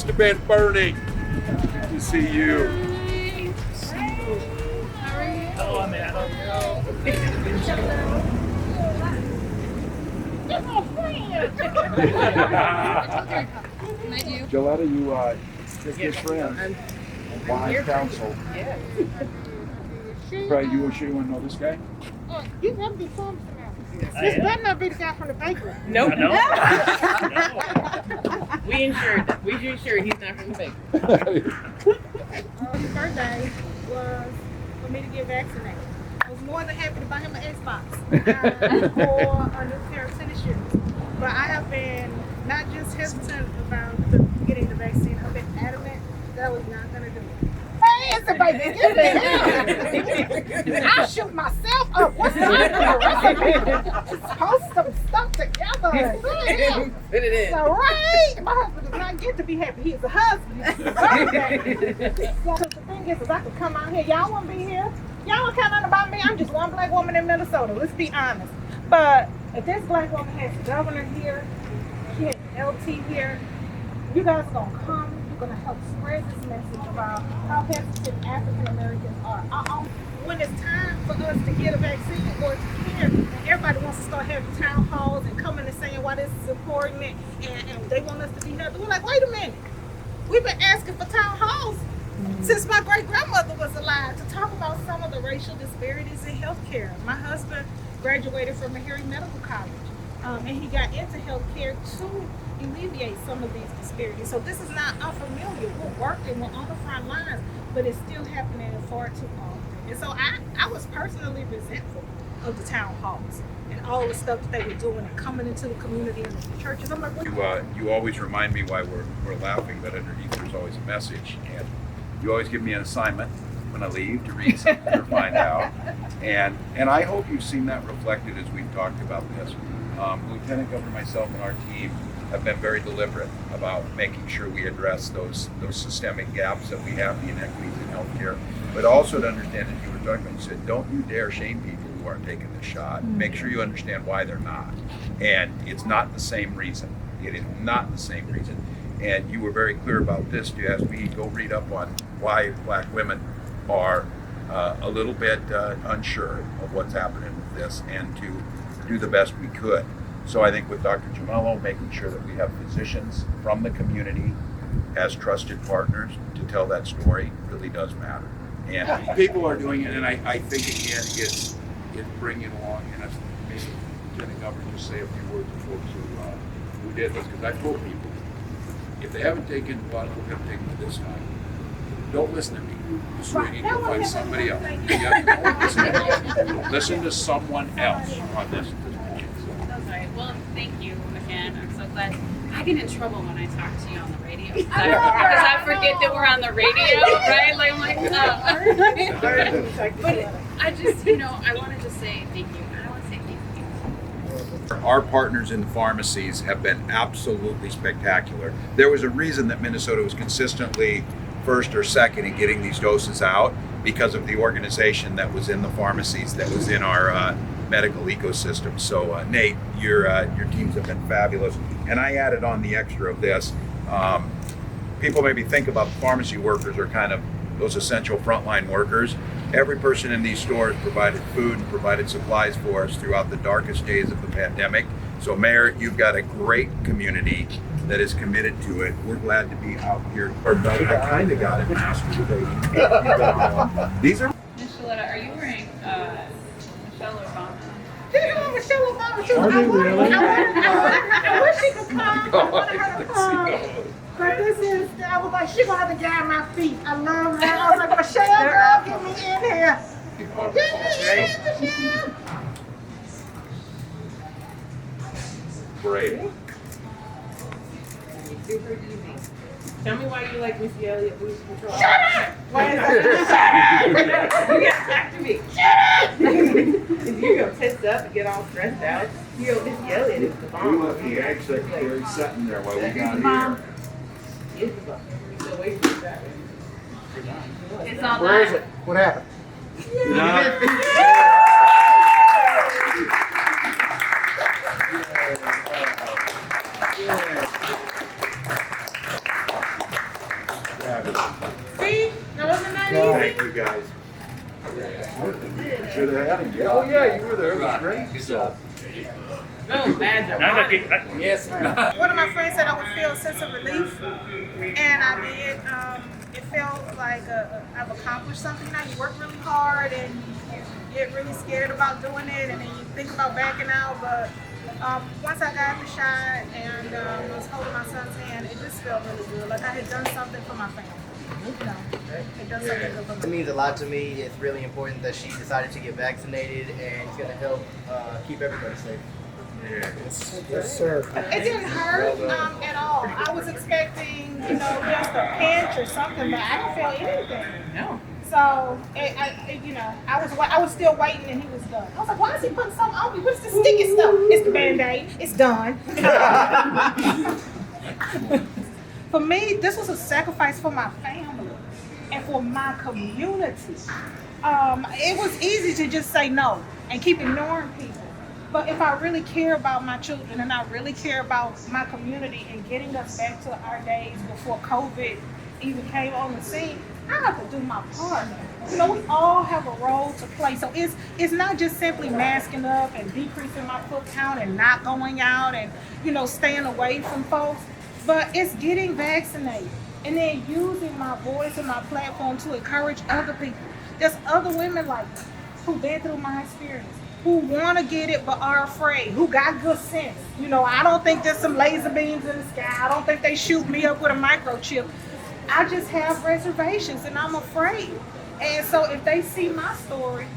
must have been burning. Good to see you. Oh, man. Sheletta, you just good friends. Wise counsel. Yeah. Right, you want to know this guy? You never be from This better not be the guy from the bakery. Nope. No. We insured he's not from the bakery. His birthday was for me to get vaccinated. I was more than happy to buy him an Xbox or a new pair of tennis shoes. But I have been not just hesitant about getting the vaccine, I've been adamant that I was not going to do it. Hey, it's the baby. I shoot myself up. What's the Just post some stuff together. Put it in. So, right? My husband does not get to be happy. He's a husband. He's a birthday. So the thing is I could come out here. Y'all won't be here. Y'all don't care nothing about me. I'm just one black woman in Minnesota. Let's be honest. But if this black woman has the governor here, she has LT here, you guys are going to come. You're going to help spread this message about how hesitant African Americans are. When it's time for us to get a vaccine or to care, and everybody wants to start having town halls and coming and saying why this is important and they want us to be healthy. We're like, wait a minute. We've been asking for town halls since my great-grandmother was alive to talk about some of the racial disparities in healthcare. My husband graduated from Hy-Vee Medical College, and he got into healthcare to alleviate some of these disparities. So this is not unfamiliar. We're working, we're on the front lines, but it's still happening far too often. And so I was personally resentful of the town halls and all the stuff that they were doing and coming into the community and the churches. I'm like, what? You always remind me why we're laughing, but underneath there's always a message. And you always give me an assignment when I leave to read something or find out. And I hope you've seen that reflected as we've talked about this. Lieutenant Governor, myself, and our team have been very deliberate about making sure we address those systemic gaps that we have, the inequities in healthcare, but also to understand, as you were talking about, you said, don't you dare shame people who aren't taking the shot. Make sure you understand why they're not. And it's not the same reason. It is not the same reason. And you were very clear about this. You asked me, go read up on why black women are a little bit unsure of what's happening with this and to do the best we could. So I think with Dr. Jamello, making sure that we have physicians from the community as trusted partners to tell that story really does matter. And people are doing it, and I think again, it's bringing along, and maybe Lieutenant Governor just say a few words to folks who did this, because I've told people, if they haven't taken blood, we're going to take it this time. Don't listen to me. Swing and go find somebody else. Listen to someone else on this point. That's right. Well, thank you again. I'm so glad. I get in trouble when I talk to you on the radio because I forget that we're on the radio, right? Like I'm like, but I just, I want to just say thank you. I want to say thank you. Our partners in the pharmacies have been absolutely spectacular. There was a reason that Minnesota was consistently first or second in getting these doses out because of the organization that was in the pharmacies, that was in our medical ecosystem. So Nate, your teams have been fabulous. And I added on the extra of this. People maybe think about pharmacy workers are kind of those essential frontline workers. Every person in these stores provided food and provided supplies for us throughout the darkest days of the pandemic. So Mayor, you've got a great community that is committed to it. We're glad to be out here. I kind of got it masturbating. These are. Miss Sheletta, are you wearing Michelle Obama? Michelle Obama. Are they really? I wish she could come. I wanted her to come. But this is, I was like, she gonna have to guide my feet. I love her. I was like, Michelle, girl, get me in here. Get me in, Michelle. Great. Super easy. Tell me why you like Missy Elliott Boost Control. Shut up! Why is that? You got back to me. Shut up! If you're going to test up and get all stressed out, you know, Missy Elliott is the We bomb. left the ag secretary sitting there while we got here. Is the bomb. So wait for that. It's on Where is that. it? What happened? So, Yes. One of my friends said I would feel a sense of relief, and I did. It felt like I've accomplished something. Now you work really hard and you get really scared about doing it, and then you think about backing out. But once I got the shot and was holding my son's hand, it just felt really good. Like I had done something for my family. You know, it does something good for it me. means a lot to me. It's really important that she decided to get vaccinated, and it's going to help keep everybody safe. Yes, sir. It didn't hurt at all. I was expecting, just a pinch or something, but I didn't feel anything. No. So, I was still waiting and he was done. I was like, why is he putting something on me? What's the sticky stuff? It's the Band-Aid. It's done. For me, this was a sacrifice for my family and for my community. It was easy to just say no and keep ignoring people. But if I really care about my children and I really care about my community and getting us back to our days before COVID even came on the scene, I have to do my part. We all have a role to play. So it's not just simply masking up and decreasing my foot count and not going out and, staying away from folks, but it's getting vaccinated and then using my voice and my platform to encourage other people. There's other women like me who've been through my experience, who want to get it but are afraid, who got good sense. I don't think there's some laser beams in the sky. I don't think they shoot me up with a microchip. I just have reservations and I'm afraid. And so if they see my story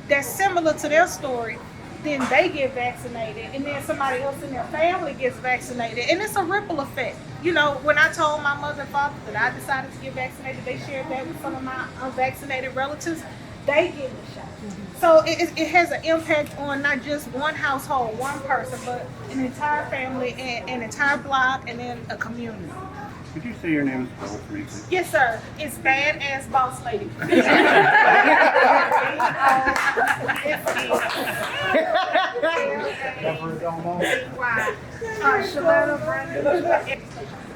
that's similar to their story, then they get vaccinated and then somebody else in their family gets vaccinated. And it's a ripple effect. When I told my mother and father that I decided to get vaccinated, they shared that with some of my unvaccinated relatives. They get the shot. So it has an impact on not just one household, one person, but an entire family, an entire block, and then a community. Could you say your name is spelled for me, please? Yes, sir. It's Badass Boss Lady. Sheletta, Brandon.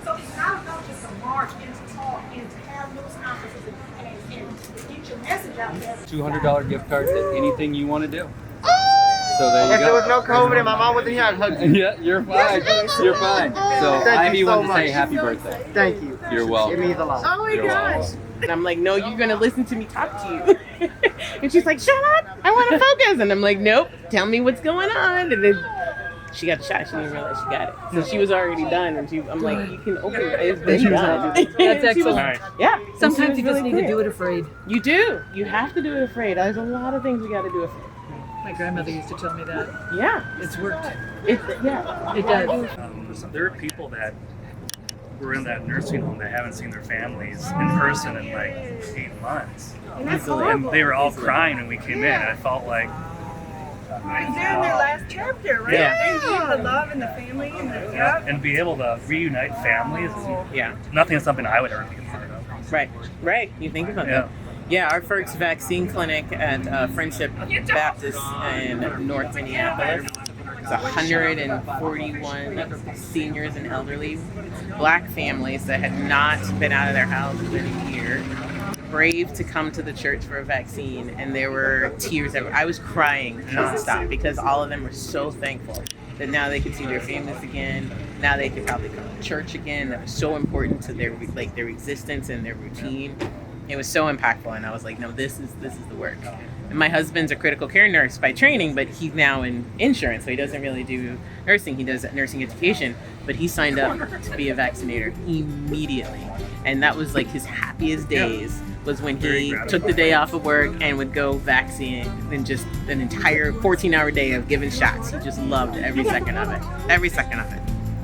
So it's not just to march and to talk and to have news conferences and get your message out there. $200 gift card to anything you want to do. So there you If go. there was no COVID and my mom wasn't here, I'd hug you. Yeah, you're fine. You're fine. So Thank Hy-Vee you so wanted to say much. happy birthday. Thank you. You're welcome. It means a lot. Oh my You're gosh. welcome. And I'm like, no, you're gonna listen to me talk to you. And she's like, shut up, I want to focus. And I'm like, nope, tell me what's going on. And then she got the shot. She didn't realize she got it. So she was already done. And I'm like, you can open it. It's been done. That's excellent. Nice. Yeah. Sometimes you just need to do it afraid. You do. You have to do it afraid. There's a lot of things you got to do afraid. My grandmother used to tell me that. Yeah. It's worked. Yeah. It does. There are people that were in that nursing home that haven't seen their families in person in like 8 months. And that's And horrible. they were all crying when we came in. And I felt like, They're in their last chapter, right? Yeah. They need the love and the family and the and be able to reunite families is nothing is something I would ever be a part of. Right. You think about Yeah. that. Yeah, our first vaccine clinic at Friendship Baptist in North Minneapolis. It's 141 seniors and elderly Black families that had not been out of their houses in a year, brave to come to the church for a vaccine, and there were tears. I was crying nonstop because all of them were so thankful that now they could see their families again. Now they could probably come to church again. That was so important to their existence and their routine. It was so impactful, and I was like, no, this is the work. And my husband's a critical care nurse by training, but he's now in insurance, so he doesn't really do nursing. He does nursing education, but he signed up to be a vaccinator immediately. And that was like his happiest days was when he took the day off of work and would go vaccine, and just an entire 14-hour day of giving shots. He just loved every second of it.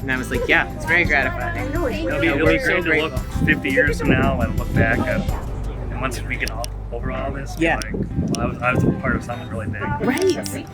And I was like, yeah, it's very gratifying. It'll be We're great so to look grateful. 50 years from now and look back at, and once we get over all this, be Yeah. like, well, I was a part of something really big. Right.